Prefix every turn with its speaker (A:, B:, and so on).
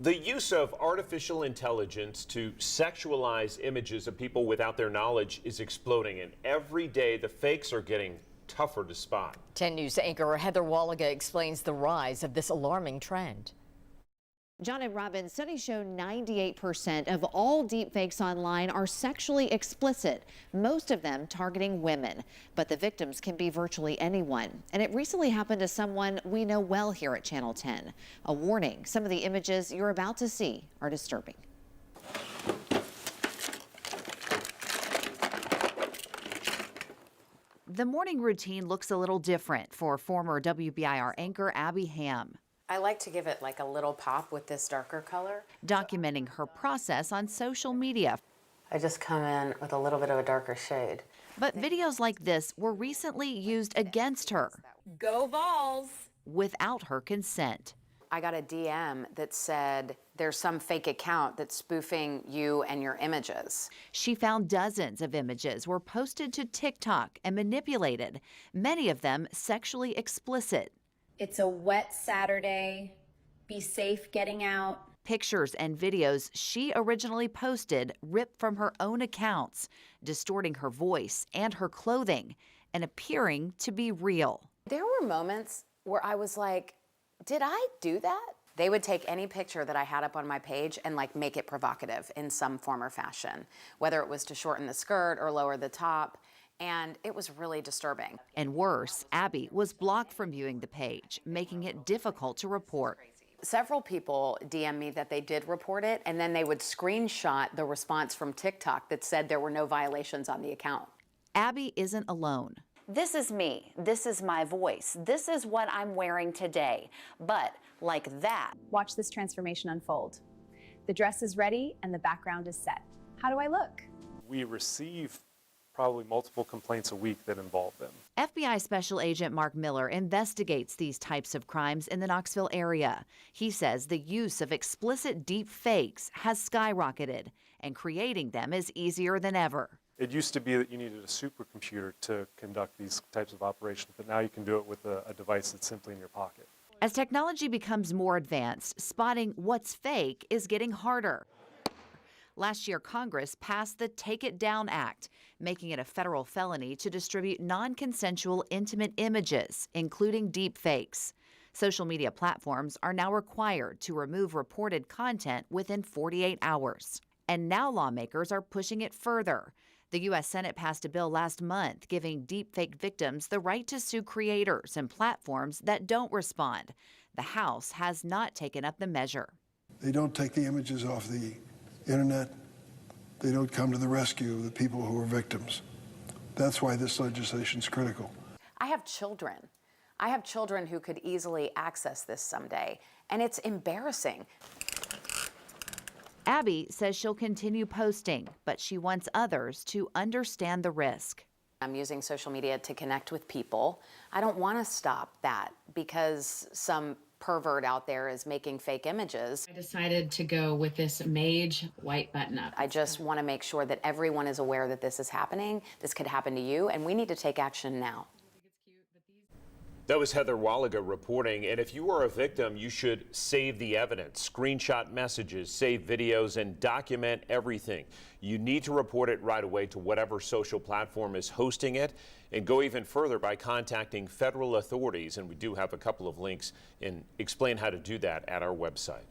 A: The use of artificial intelligence to sexualize images of people without their knowledge is exploding, and every day the fakes are getting tougher to spot.
B: 10 News anchor Heather Wallaga explains the rise of this alarming trend.
C: John and Robin, studies show 98% of all deepfakes online are sexually explicit, most of them targeting women. But the victims can be virtually anyone. And it recently happened to someone we know well here at Channel 10. A warning, some of the images you're about to see are disturbing.
D: The morning routine looks a little different for former WBIR anchor Abby Ham.
E: I like to give it like a little pop with this darker color.
D: Documenting her process on social media.
E: I just come in with a little bit of a darker shade.
D: But videos like this were recently used against her.
E: Go Vols!
D: Without her consent.
E: I got a DM that said there's some fake account that's spoofing you and your images.
D: She found dozens of images were posted to TikTok and manipulated, many of them sexually explicit.
F: It's a wet Saturday. Be safe getting out.
D: Pictures and videos she originally posted ripped from her own accounts, distorting her voice and her clothing and appearing to be real.
E: There were moments where I was like, did I do that? They would take any picture that I had up on my page and like make it provocative in some form or fashion, whether it was to shorten the skirt or lower the top. And it was really disturbing.
D: And worse, Abby was blocked from viewing the page, making it difficult to report.
E: Several people DM me that they did report it, and then they would screenshot the response from TikTok that said there were no violations on the account.
D: Abby isn't alone.
G: This is me. This is my voice. This is what I'm wearing today. But like that.
F: Watch this transformation unfold. The dress is ready and the background is set. How do I look?
H: We receive probably multiple complaints a week that involve them.
D: FBI Special Agent Mark Miller investigates these types of crimes in the Knoxville area. He says the use of explicit deep fakes has skyrocketed, and creating them is easier than ever.
H: It used to be that you needed a supercomputer to conduct these types of operations, but now you can do it with a device that's simply in your pocket.
D: As technology becomes more advanced, spotting what's fake is getting harder. Last year, Congress passed the Take It Down Act, making it a federal felony to distribute non-consensual intimate images, including deepfakes. Social media platforms are now required to remove reported content within 48 hours. And now lawmakers are pushing it further. The U.S. Senate passed a bill last month giving deepfake victims the right to sue creators and platforms that don't respond. The House has not taken up the measure.
I: They don't take the images off the internet. They don't come to the rescue of the people who are victims. That's why this legislation is critical.
E: I have children. I have children who could easily access this someday, and it's embarrassing.
D: Abby says she'll continue posting, but she wants others to understand the risk.
E: I'm using social media to connect with people. I don't want to stop that because some pervert out there is making fake images.
J: I decided to go with this mage white button-up.
E: I just want to make sure that everyone is aware that this is happening. This could happen to you, and we need to take action now.
A: That was Heather Wallaga reporting, and if you are a victim, you should save the evidence, screenshot messages, save videos, and document everything. You need to report it right away to whatever social platform is hosting it, and go even further by contacting federal authorities, and we do have a couple of links and explain how to do that at our website.